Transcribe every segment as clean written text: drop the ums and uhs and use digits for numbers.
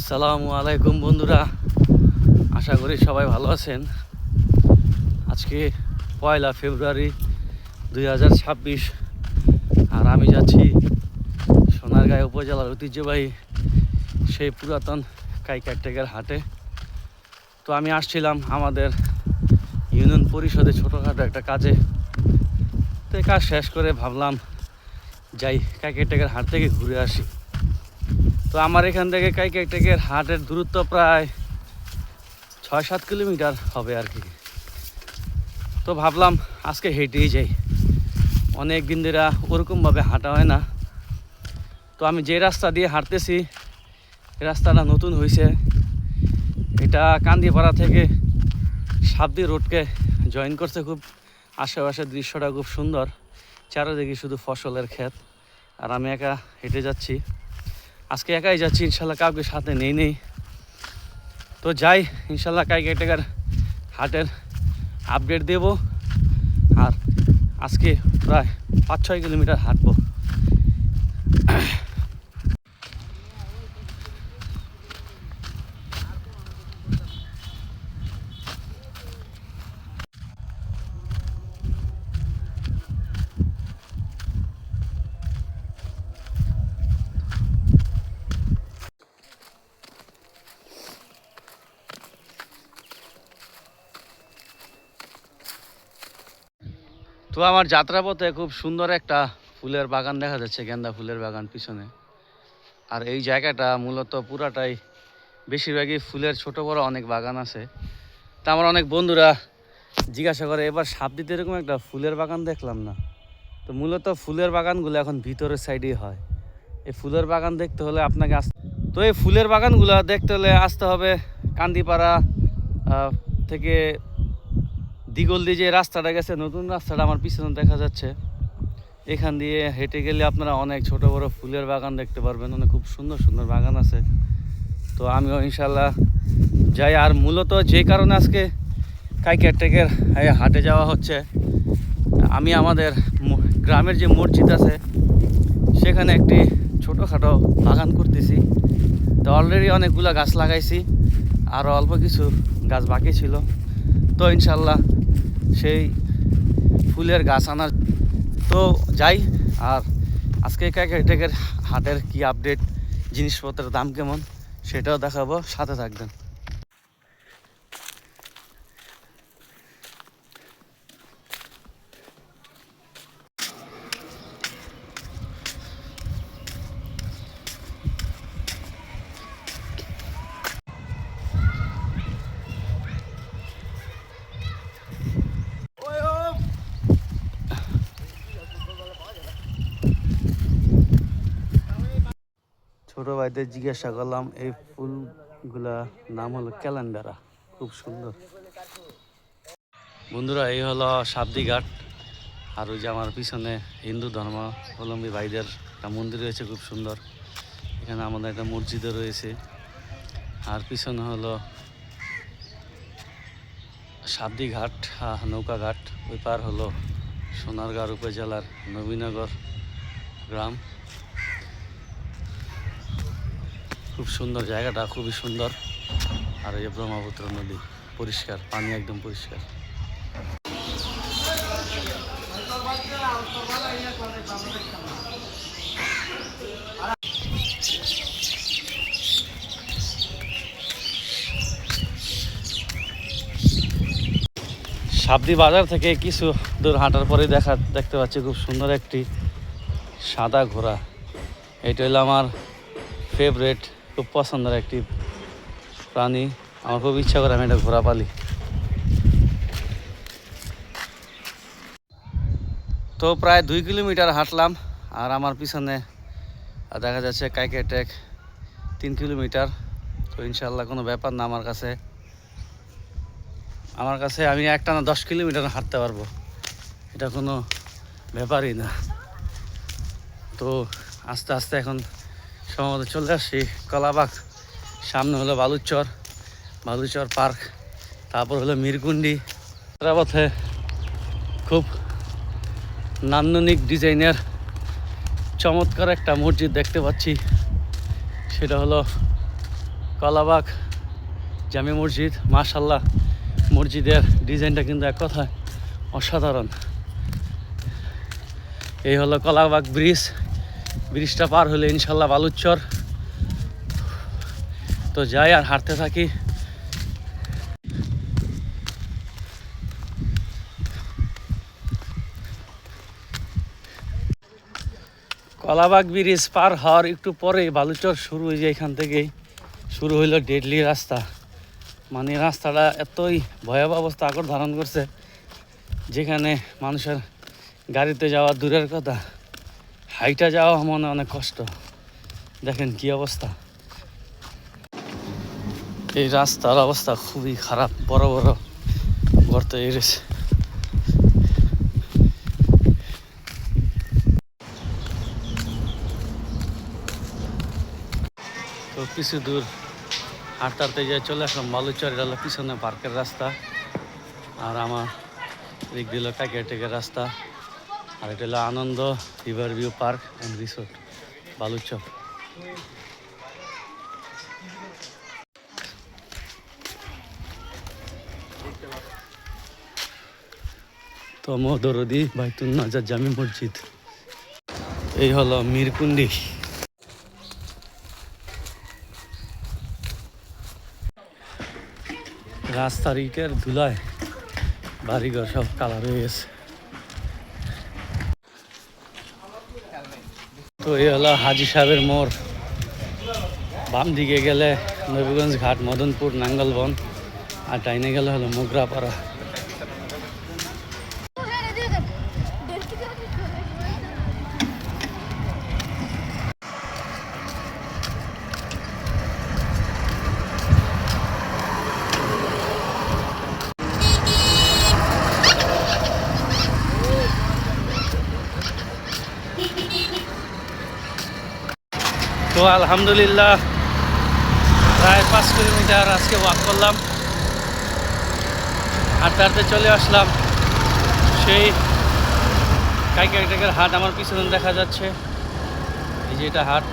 আসসালামু আলাইকুম বন্ধুরা, আশা করি সবাই ভালো আছেন। আজকে 1 ফেব্রুয়ারি 2026 আর আমি যাচ্ছি সোনারগাঁও উপজেলার ঐতিহ্যবাহী সেই পুরাতন কাইকারটেকের হাটে। তো আমি আসছিলাম আমাদের ইউনিয়ন পরিষদে ছোটোখাটো একটা কাজে। তো এই কাজ শেষ করে ভাবলাম যাই কাইকারটেকের হাট থেকে ঘুরে আসি। তো আমার এখান থেকে কাইকারটেকের হাটের দূরত্ব প্রায় 6-7 কিলোমিটার হবে আর কি। তো ভাবলাম আজকে হেঁটেই যাই, অনেক দিন ধরে ওরকমভাবে হাঁটা হয় না। তো আমি যে রাস্তা দিয়ে হাঁটতেছি এই রাস্তাটা নতুন হয়েছে। এটা কান্দিপাড়া থেকে সাবদি রোডকে জয়েন করছে। খুব আশেপাশের দৃশ্যটা খুব সুন্দর, চারিদিকে শুধু ফসলের ক্ষেত। আর আমি একা হেঁটে যাচ্ছি, আজকে একাই যাচ্ছি, ইনশাল্লাহ কাউকে সাথে নেই। তো যাই, ইনশাল্লাহ কাইকারটেকের হাটের আপডেট দেব। আর আজকে প্রায় 5-6 কিলোমিটার হাঁটবো। তো আমার যাত্রাপথে খুব সুন্দর একটা ফুলের বাগান দেখা যাচ্ছে, গেন্দা ফুলের বাগান পিছনে। আর এই জায়গাটা মূলত পুরাটাই বেশিরভাগই ফুলের ছোট বড় অনেক বাগান আছে। তা আমার অনেক বন্ধুরা জিজ্ঞাসা করে এবার সাবদিতে এরকম একটা ফুলের বাগান দেখলাম না। তো মূলত ফুলের বাগানগুলো এখন ভিতরের সাইডেই হয়। এই ফুলের বাগান দেখতে হলে আপনাকে তো এই ফুলের বাগানগুলো দেখতে হলে আসতে হবে কান্দিপাড়া থেকে দিগলদি যে রাস্তাটা গেছে, নতুন রাস্তাটা আমার পিছনে দেখা যাচ্ছে। এখান দিয়ে হেঁটে গেলে আপনারা অনেক ছোট বড় ফুলের বাগান দেখতে পারবেন, অনেক খুব সুন্দর সুন্দর বাগান আছে। তো আমিও ইনশাল্লাহ যাই। আর মূলত যে কারণে আজকে কাইকারটেকের হাটে যাওয়া হচ্ছে, আমি আমাদের গ্রামের যে মসজিদ আছে সেখানে একটি ছোটোখাটো বাগান করতেছি। তো অলরেডি অনেকগুলো গাছ লাগাইছি, আরও অল্প কিছু গাছ বাকি ছিল। তো ইনশাল্লাহ সেই ফুলের গাছ আনার তো যাই। আর আজকে কাইকারটেকের হাটের কি আপডেট, জিনিসপত্রের দাম কেমন সেটাও দেখাবো, সাথে থাকবেন। ছোটো ভাইদের জিজ্ঞাসা করলাম, এই ফুলগুলা নাম হলো ক্যালেন্ডারা, খুব সুন্দর। বন্ধুরা এই হলো সাবদি ঘাট। আর ওই যে আমার পিছনে হিন্দু ধর্মাবলম্বী ভাইদের একটা মন্দির রয়েছে, খুব সুন্দর। এখানে আমাদের একটা মসজিদও রয়েছে। আর পিছনে হলো সাবদি ঘাট, নৌকা ঘাট। ওই পার হলো সোনারগাঁও উপজেলার নবীনগর গ্রাম। খুব সুন্দর জায়গাটা, খুবই সুন্দর। আর এই যে ব্রহ্মপুত্র নদী, পরিষ্কার পানি, একদম পরিষ্কার। সাবদি বাজার থেকে কিছু দূর হাঁটার পরে দেখতে পাচ্ছি খুব সুন্দর একটি সাদা ঘোড়া। এটা হলো আমার ফেভারেট, খুব পছন্দের একটি প্রাণী। আমার খুব ইচ্ছা করে আমি একটা ঘোড়া পালি। তো প্রায় 2 কিলোমিটার হাঁটলাম। আর আমার পিছনে দেখা যাচ্ছে কাইকারটেক 3 কিলোমিটার। তো ইনশাল্লাহ কোনো ব্যাপার না, আমার কাছে আমি একটানা 10 কিলোমিটার হাঁটতে পারবো, এটা কোনো ব্যাপারই না। তো আস্তে আস্তে এখন সম্ভবত চলে আসছি কলাবাগ। সামনে হলো বালুচর পার্ক, তারপর হলো মিরকুন্ডি। পথে খুব নান্দনিক ডিজাইনের চমৎকার একটা মসজিদ দেখতে পাচ্ছি, সেটা হলো কলাবাগ জামে মসজিদ, মাশাল্লাহ মসজিদের ডিজাইনটা কিন্তু এক কথায় অসাধারণ। এই হলো কলাবাগ ব্রিজ। ব্রিজটা পার হলে ইনশাল্লাহ বালুচর। তো যাই আর হাঁটতে থাকি। কলাবাগ ব্রিজ পার হওয়ার একটু পরে বালুচর শুরু হয়ে যায়। এখান থেকেই শুরু হইলো ডেডলি রাস্তা। মানে রাস্তাটা এতই ভয়াবহ অবস্থা আকর ধারণ করছে, যেখানে মানুষের গাড়িতে যাওয়া দূরের কথা, হাইটা যাওয়া মনে অনেক কষ্ট। দেখেন কি অবস্থা, এই রাস্তার অবস্থা খুবই খারাপ, বড় বড় গর্ত এসেছে। তো কিছু দূর হাঁটতে হাঁটতে যে চলে আসলাম বালুচর। এটা হলো পিছনে পার্কের রাস্তা, আর আমার দিক দিল কাকিয়াটেকের রাস্তা। আর এটা হলো Anand river view park and resort Baluchar. তো মহদরদি বাইতুল নাজার জামি মসজিদ। এই হলো মিরকুন্ডি। রাস্তার ইটের ধুলায় বাড়িঘর সব কালার হয়ে গেছে। তো এই হলো হাজি সাহেবের মোড়। বাম দিকে গেলে নবীগঞ্জ ঘাট, মদনপুর, নাঙ্গলবন, আর ডাইনে গেলে হলো মোগরাপাড়া। তো আলহামদুলিল্লাহ প্রায় 5 কিলোমিটার আজকে ওয়াক করলাম। হাঁটতে হাঁটতে চলে আসলাম সেই কাইকাটেকের হাট। আমার পিছনে দেখা যাচ্ছে এই যে এটা হাট।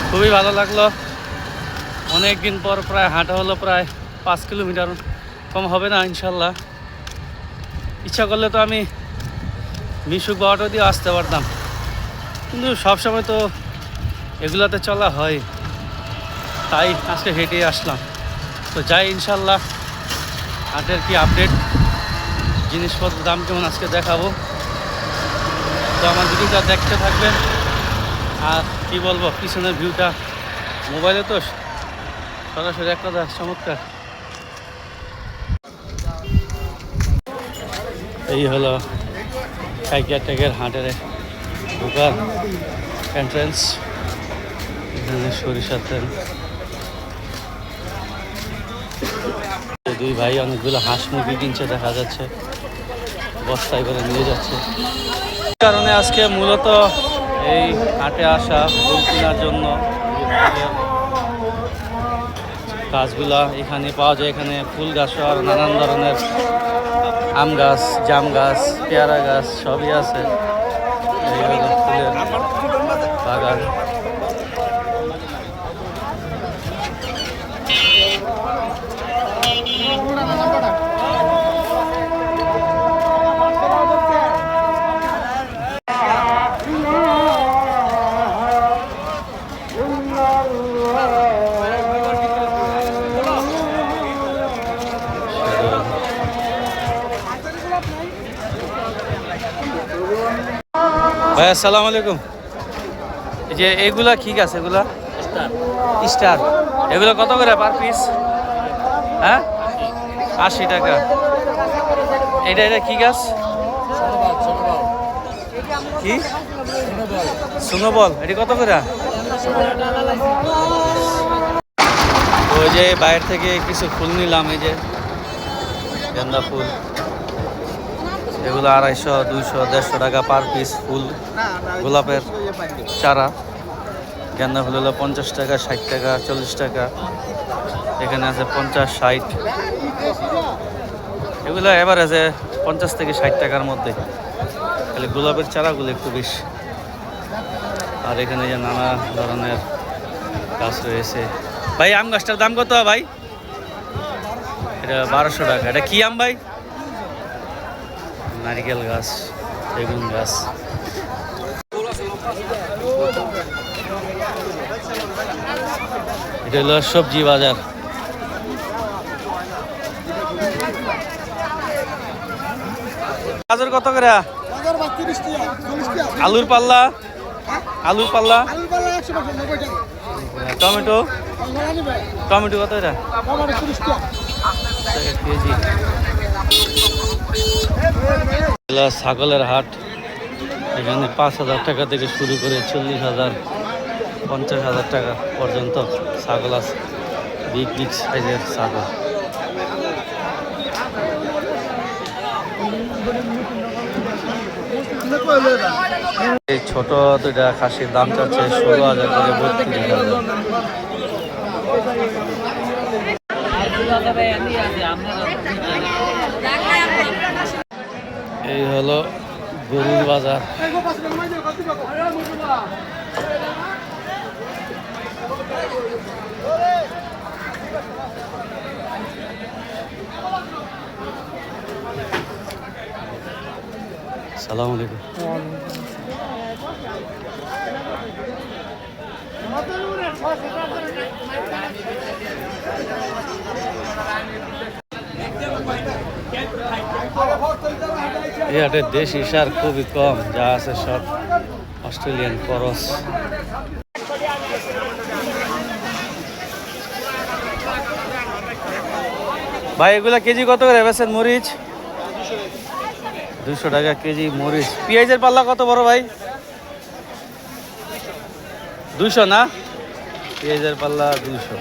খুবই ভালো লাগলো, অনেক দিন পর প্রায় হাঁটা হলো, প্রায় 5 কিলোমিটার কম হবে না ইনশাল্লাহ। ইচ্ছা করলে তো আমি মিশুক বা অটো দিয়ে আসতে পারতাম, কিন্তু সবসময় তো এগুলাতে চলা হয়, তাই আজকে হেঁটে আসলাম। তো যাই ইনশাল্লাহ হাটের কি আপডেট, জিনিসপত্রের দাম কেমন আজকে দেখাবো। তো আমার ভিডিওটা দেখতে থাকবেন। আর কি বলবো, পিছনের ভিউটা মোবাইলে তো সরাসরি এক কথা চমৎকার। এই হলো কাইকিয়াটেকের হাটের ঢোকার এন্ট্রেন্স। এখানে সরিষার তেল। দুই ভাই অনেকগুলো হাঁস মুরগি কিনছে দেখা যাচ্ছে, বস্তায় করে নিয়ে যাচ্ছে। কারণে আজকে মূলত এই হাটে আসা ফুল কেনার জন্য। গাছগুলা এখানে পাওয়া যায়, এখানে ফুল গাছ আর নানান ধরনের আম গাছ, জাম গাছ, পেয়ারা গাছ সবই আছে। এই হলো ফুলের বাগান। ভাই আসসালামু আলাইকুম। এই যে এগুলা কি গাছ? এগুলা স্টার। এগুলো কত করে পার পিস? হ্যাঁ 80 টাকা। এটা এটা কি গাছ? কি সুনোবল? এটি কত করে? ওই যে বাইরে থেকে কিছু ফুল নিলাম, এই যে গেন্দা ফুল, এগুলো 250, 200, 150 টাকা পার পিস ফুল। গোলাপের চারা, গেন্দা ফুল হলো 50 টাকা, 60 টাকা, 40 টাকা। এখানে আছে 50, 60। এগুলো এভারেজে 50 থেকে 60 টাকার মধ্যে। খালি গোলাপের চারাগুলো একটু বেশি। আর এখানে যে নানা ধরনের গাছ রয়েছে। ভাই আম গাছটার দাম কত ভাই? এটা 1200 টাকা। এটা কি আম ভাই? নারিকেল গাছ, বেগুন গাছ। এটা হলো সবজি বাজার। গাজর কত করে? আলুর পাল্লা? আলুর পাল্লা? টমেটো? টমেটো কত এটা? কেজি। ছাগলের হাট। এখানে 5,000 টাকা থেকে শুরু করে 40,000, 50,000 টাকা পর্যন্ত ছাগল আছে। বিগ বিগ সাইজের ছাগল। এই ছোট দুইটা খাসির দাম চাচ্ছে 16,000 করে, 32,000। এই হলো গরুর বাজার। সালাম আলাইকুম। এই হাটে দেশি সার খুবই কম, যা আছে সব অস্ট্রেলিয়ান করস। ভাই এগুলা কেজি কত করে বেচেন মরিচ? 200 টাকা কেজি মরিচ। পেঁয়াজের পাল্লা কত বড় ভাই? 200 না? পেঁয়াজের পাল্লা 200।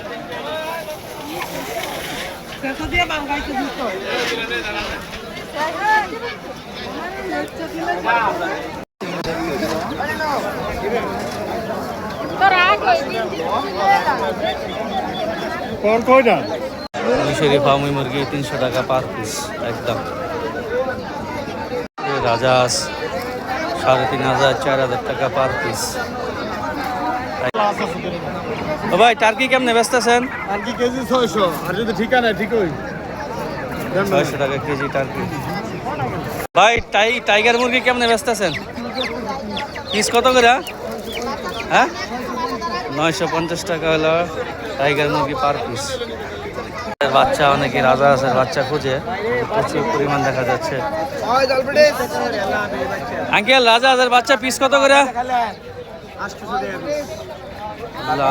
মিশরি ফার্মি মুরগি 300 টাকা পার পিস একদম। রাজাস 3,500, 4,000 টাকা পার পিস। ভাই টার্কি কেমনে বেচতেছেন? টার্কি কেজি 600, আর যদি ঠিকানা ঠিকই 600 টাকা কেজি টার্কি। ভাই টাইগার মুরগি কেমনে বেচতেছেন? পিস কত করে? হ্যাঁ 950 টাকা হলো টাইগার মুরগি পার পিস। বাচ্চা অনেকে রাজা আছে, বাচ্চা খুঁজে প্রচুর পরিমাণ দেখা যাচ্ছে। আঙ্কেল রাজা হাজার বাচ্চা পিস কত করে?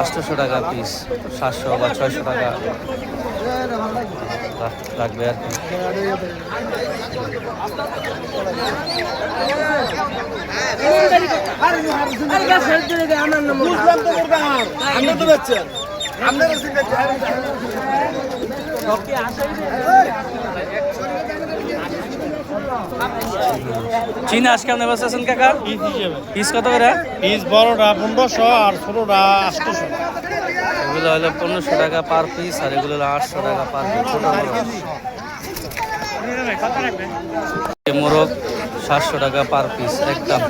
800 টাকা পিস, 700 বা 600 টাকা লাগবে আর কি। চীনা আজকে আপনি বসেছেন কাকা? পিস কত করে? পিস বড়টা 1500 আর ছোটটা 800। এগুলো হলো 1500 টাকা পার পিস, আর এগুলো হলো 800 টাকা পার পিস। মোরগ 700 টাকা পার পিস একদম।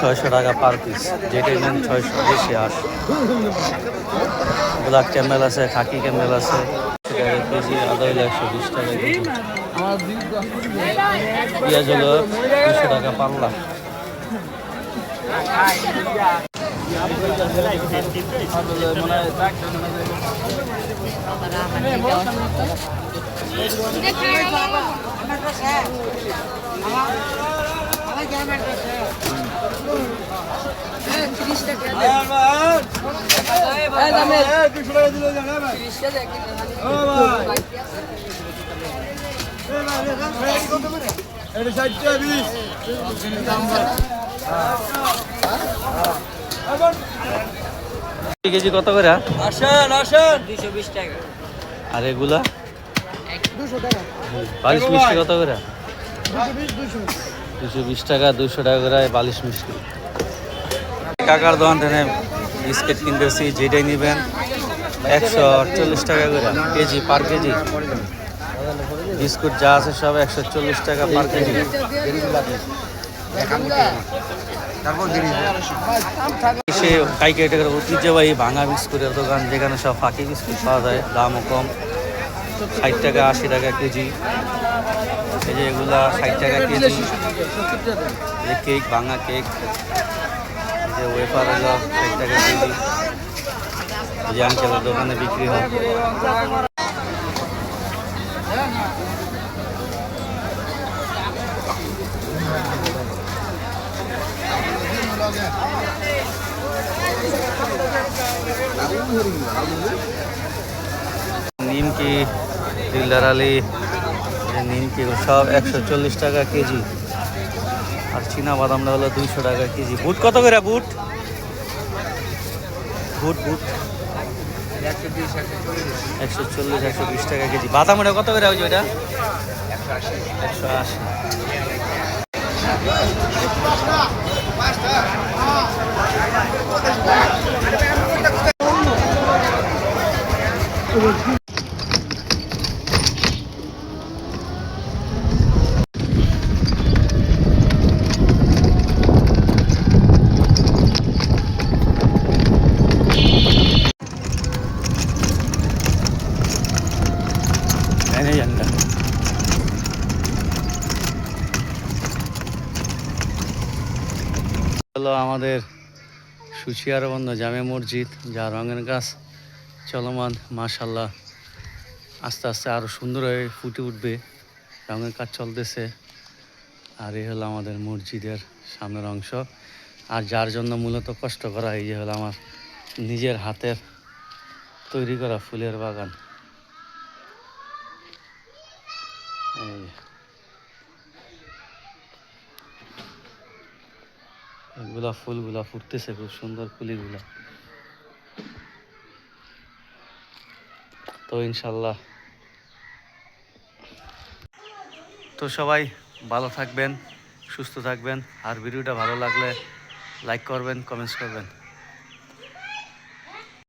600 টাকা পার পিস, যেটা নেন 600 বেশি 800। ব্ল্যাক ক্যামেল আছে, খাকি ক্যামেল আছে, কেজি আদা হলো 120 টাকা কেজি। পেঁয়াজ হলো 200 টাকা পাল্লা। কেজি কত করে? 220 টাকা। আর এগুলা 200 টাকা। বালিশ মিষ্টি কত করে? 220 টাকা, 200 টাকা করে বালিশ মিষ্টি। কাকার দোকান থেকে বিস্কিট কিনতেছি, যেটাই নেবেন 140 টাকা করে কেজি, পার কেজি। বিস্কুট যা আছে সব 140 টাকা পার কেজি। সে কাইকে টাকার ঐতিহ্যবাহী ভাঙা বিস্কুটের দোকান, যেখানে সব ফাঁকি বিস্কুট পাওয়া যায়, দামও কম, 60 টাকা 80 টাকা কেজি। এই যে এগুলা 60 টাকা কেজি। এই কেক, ভাঙা কেক, এই যে ওয়েফার হলো 60 টাকা কেজি। এই যে আঙ্কেলের দোকানে বিক্রি হয়। নিমকি, দিলদার আলী, নিমকি সব 140 টাকা কেজি। আর চীনা বাদামটা হলো 200 টাকা কেজি। বুট কত করে বুট? বুট বুট 140 120 টাকা কেজি। বাদাম ওটা কত করে হয়েছে? ওইটা 180। এনে জানটা হলো আমাদের সুচিয়ারবন্ধ জামে মসজিদ, যা রঙের গাছ চলমান। মাশাল্লাহ, আস্তে আস্তে আরো সুন্দর হয়ে ফুটে উঠবে, রঙের কাজ চলতেছে। আর এই হলো আমাদের মসজিদের সামনের অংশ। আর যার জন্য মূলত কষ্ট করা, এই যে হলো আমার নিজের হাতের তৈরি করা ফুলের বাগান। এই যে এগুলা ফুলগুলা ফুটতেছে, খুব সুন্দর ফুলিগুলা। তো ইনশাল্লাহ, তো সবাই ভালো থাকবেন, সুস্থ থাকবেন। আর ভিডিওটা ভালো লাগলে লাইক করবেন, কমেন্টস করবেন।